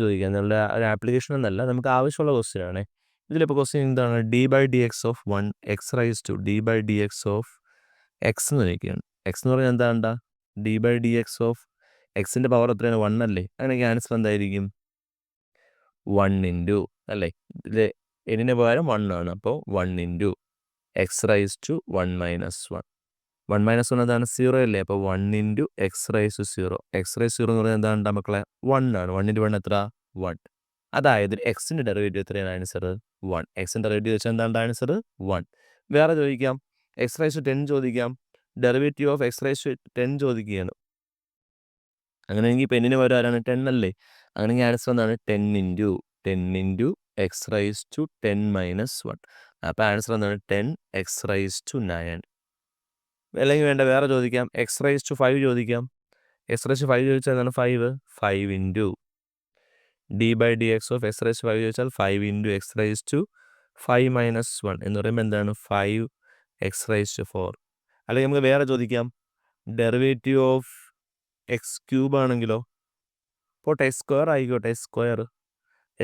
ചോദിക്കുക എന്നുള്ള ഒരു ആപ്ലിക്കേഷൻ എന്നല്ല, നമുക്ക് ആവശ്യമുള്ള ക്വസ്റ്റ്യൻ ആണ്. ഇതിലിപ്പോൾ ക്വസ്റ്റ്യൻ എന്താണ്? D by d x of 1 x raise to d by d x of x എന്ന് ചോദിക്കുകയാണ്. എക്സ് എന്ന് പറഞ്ഞാൽ എന്താ? D by d x of എക്സിൻ്റെ പവർ എത്രയാണ്? 1 അല്ലേ? അങ്ങനെയെങ്കിൽ ആൻസർ എന്തായിരിക്കും? 1 ഇൻറ്റു അല്ലേ? ഇതിൽ എന്നിന് പകരം 1 ആണ്. അപ്പോൾ 1 into x raise to 1 minus 1. 1 minus 1 എന്താണ്? 0 അല്ലേ? അപ്പോൾ 1 into x raise to 0. X raise 0 എന്ന് പറഞ്ഞാൽ എന്താണ് മക്കളെ? 1 ആണ്. 1 ഇൻറ്റു 1 എത്ര? 1. അതായത് എക്സിൻ്റെ ഡെറിവേറ്റീവ് എത്രയാണ് ആൻസർ? 1. എക്സിൻ്റെ ഡെറിവേറ്റീവ് വെച്ചാൽ എന്താണ് ആൻസർ? 1. വേറെ ചോദിക്കാം. എക്സ് റൈസ് ടു 10 ചോദിക്കാം. Derivative of x raise to 10 ചോദിക്കുകയാണ്. അങ്ങനെയെങ്കിൽ പെന്നിന് പകരം ആരാണ്? 10 അല്ലേ? അങ്ങനെയെങ്കിൽ ആൻസർ എന്താണ്? 10 into x raise to 10 minus 1. അപ്പോൾ ആൻസർ എന്താണ്? 10 എക്സ് റൈസ് ടു 9. അല്ലെങ്കിൽ വേണ്ട വേറെ ചോദിക്കാം. എക്സ് റൈസ് ടു 5 ചോദിക്കാം. എക്സ് റൈസ് ടു 5 ചോദിച്ചാൽ എന്താണ്? 5 into d by d x of x raise to 5 ചോദിച്ചാൽ 5 into x raise to 5 minus 1 എന്ന് പറയുമ്പോൾ എന്താണ്? 5 എക്സ് റൈസ് ടു 4. അല്ലെങ്കിൽ നമുക്ക് വേറെ ചോദിക്കാം. ഡെറിവേറ്റീവ് ഓഫ് എക്സ് ക്യൂബ് ആണെങ്കിലോ? പോട്ടെ, എക്സ് സ്ക്വയർ ആയിക്കോട്ടെ. എക്സ്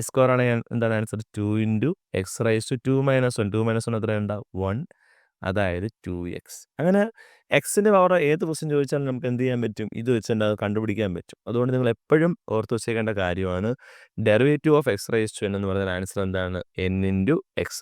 സ്ക്വയർ ആണെങ്കിൽ എന്താണ് answer? 2 into x raise to 2 minus 1. 2 minus 1 എത്രയുണ്ടാവും? 1. അതായത് 2x. അങ്ങനെ എക്സിൻ്റെ പവർ ഏത് ക്വസ്റ്റ്യൻ ചോദിച്ചാലും നമുക്ക് എന്ത് ചെയ്യാൻ പറ്റും? ഇത് വെച്ച് അത് കണ്ടുപിടിക്കാൻ പറ്റും. അതുകൊണ്ട് നിങ്ങൾ എപ്പോഴും ഓർത്ത് വെച്ചേക്കേണ്ട കാര്യമാണ് derivative of x raise to n എന്ന് പറഞ്ഞാൽ ആൻസർ എന്താണ്? n into X